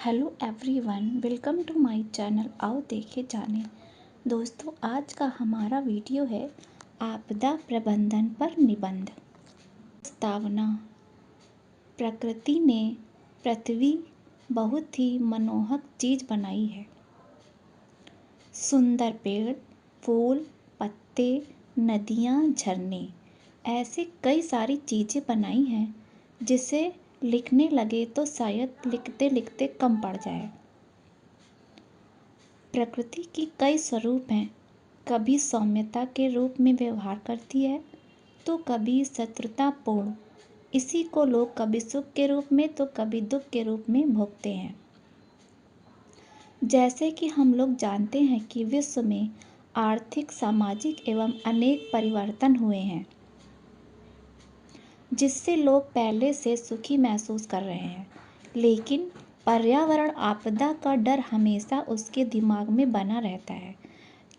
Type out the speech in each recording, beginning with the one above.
Hello everyone, welcome to my channel. आओ देखे जाने। दोस्तों, आज का हमारा वीडियो है आपदा प्रबंधन पर निबंध। प्रस्तावना। प्रकृति ने पृथ्वी बहुत ही मनमोहक चीज़ बनाई है। सुंदर पेड़, फूल, पत्ते, नदियाँ, झरने, ऐसे कई सारी चीज़ें बनाई हैं जिसे लिखने लगे तो शायद लिखते लिखते कम पड़ जाए। प्रकृति की कई स्वरूप हैं। कभी सौम्यता के रूप में व्यवहार करती है तो कभी शत्रुतापूर्ण। इसी को लोग कभी सुख के रूप में तो कभी दुख के रूप में भोगते हैं। जैसे कि हम लोग जानते हैं कि विश्व में आर्थिक, सामाजिक एवं अनेक परिवर्तन हुए हैं जिससे लोग पहले से सुखी महसूस कर रहे हैं, लेकिन पर्यावरण आपदा का डर हमेशा उसके दिमाग में बना रहता है,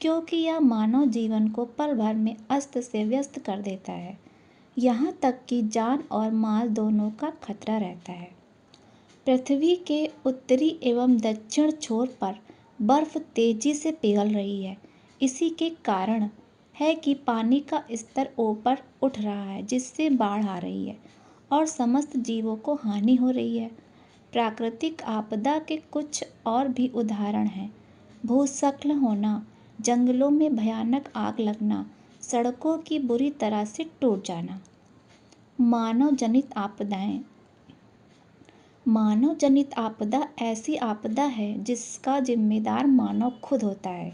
क्योंकि यह मानव जीवन को पल भर में अस्त से व्यस्त कर देता है। यहाँ तक कि जान और माल दोनों का खतरा रहता है। पृथ्वी के उत्तरी एवं दक्षिण छोर पर बर्फ तेजी से पिघल रही है। इसी के कारण है कि पानी का स्तर ऊपर उठ रहा है, जिससे बाढ़ आ रही है और समस्त जीवों को हानि हो रही है। प्राकृतिक आपदा के कुछ और भी उदाहरण हैं। भूस्खलन होना, जंगलों में भयानक आग लगना, सड़कों की बुरी तरह से टूट जाना। मानव जनित आपदाएं। मानव जनित आपदा ऐसी आपदा है जिसका जिम्मेदार मानव खुद होता है।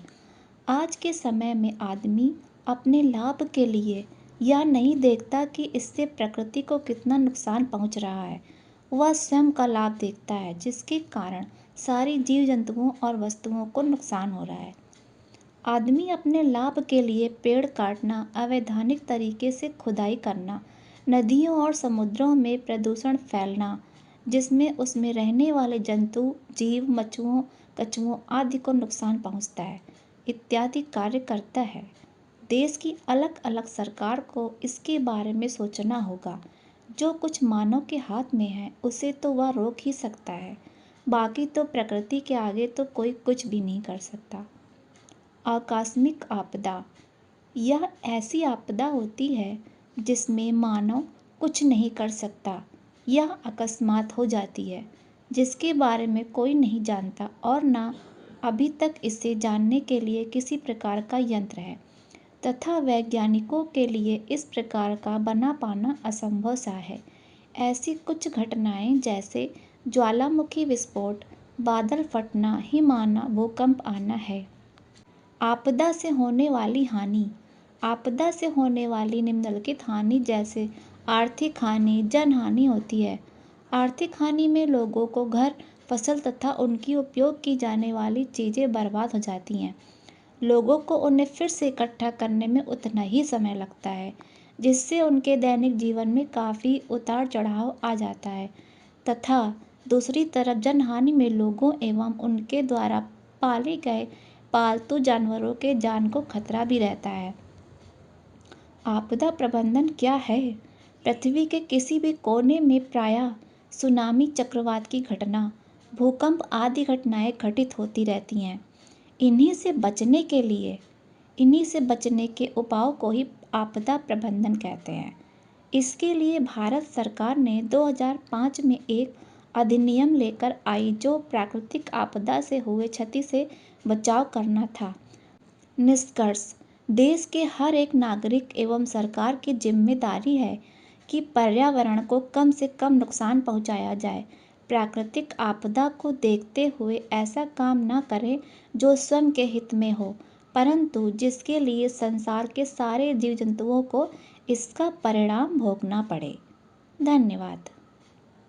आज के समय में आदमी अपने लाभ के लिए यह नहीं देखता कि इससे प्रकृति को कितना नुकसान पहुंच रहा है। वह स्वयं का लाभ देखता है, जिसके कारण सारी जीव जंतुओं और वस्तुओं को नुकसान हो रहा है। आदमी अपने लाभ के लिए पेड़ काटना, अवैधानिक तरीके से खुदाई करना, नदियों और समुद्रों में प्रदूषण फैलना, जिसमें उसमें रहने वाले जंतु, जीव, मछुओं, कछुओं आदि को नुकसान पहुंचता है, इत्यादि कार्य करता है। देश की अलग अलग सरकार को इसके बारे में सोचना होगा। जो कुछ मानव के हाथ में है उसे तो वह रोक ही सकता है, बाकी तो प्रकृति के आगे तो कोई कुछ भी नहीं कर सकता। आकस्मिक आपदा। यह ऐसी आपदा होती है जिसमें मानव कुछ नहीं कर सकता। यह अकस्मात हो जाती है, जिसके बारे में कोई नहीं जानता और ना अभी तक इसे जानने के लिए किसी प्रकार का यंत्र है, तथा वैज्ञानिकों के लिए इस प्रकार का बना पाना असंभव सा है। ऐसी कुछ घटनाएं जैसे ज्वालामुखी विस्फोट, बादल फटना, हिम आना, भूकंप आना है। आपदा से होने वाली हानि। आपदा से होने वाली निम्नलिखित हानि जैसे आर्थिक हानि, जन हानि होती है। आर्थिक हानि में लोगों को घर, फसल तथा उनकी उपयोग की जाने वाली चीज़ें बर्बाद हो जाती हैं। लोगों को उन्हें फिर से इकट्ठा करने में उतना ही समय लगता है, जिससे उनके दैनिक जीवन में काफ़ी उतार चढ़ाव आ जाता है। तथा दूसरी तरफ जनहानि में लोगों एवं उनके द्वारा पाले गए पालतू जानवरों के जान को खतरा भी रहता है। आपदा प्रबंधन क्या है? पृथ्वी के किसी भी कोने में प्रायः सुनामी, चक्रवात की घटना, भूकंप आदि घटनाएं घटित होती रहती हैं। इन्हीं से बचने के उपायों को ही आपदा प्रबंधन कहते हैं। इसके लिए भारत सरकार ने 2005 में एक अधिनियम लेकर आई, जो प्राकृतिक आपदा से हुए क्षति से बचाव करना था। निष्कर्ष। देश के हर एक नागरिक एवं सरकार की जिम्मेदारी है कि पर्यावरण को कम से कम नुकसान पहुंचाया जाए। प्राकृतिक आपदा को देखते हुए ऐसा काम न करें जो स्वयं के हित में हो, परंतु जिसके लिए संसार के सारे जीव जंतुओं को इसका परिणाम भोगना पड़े। धन्यवाद।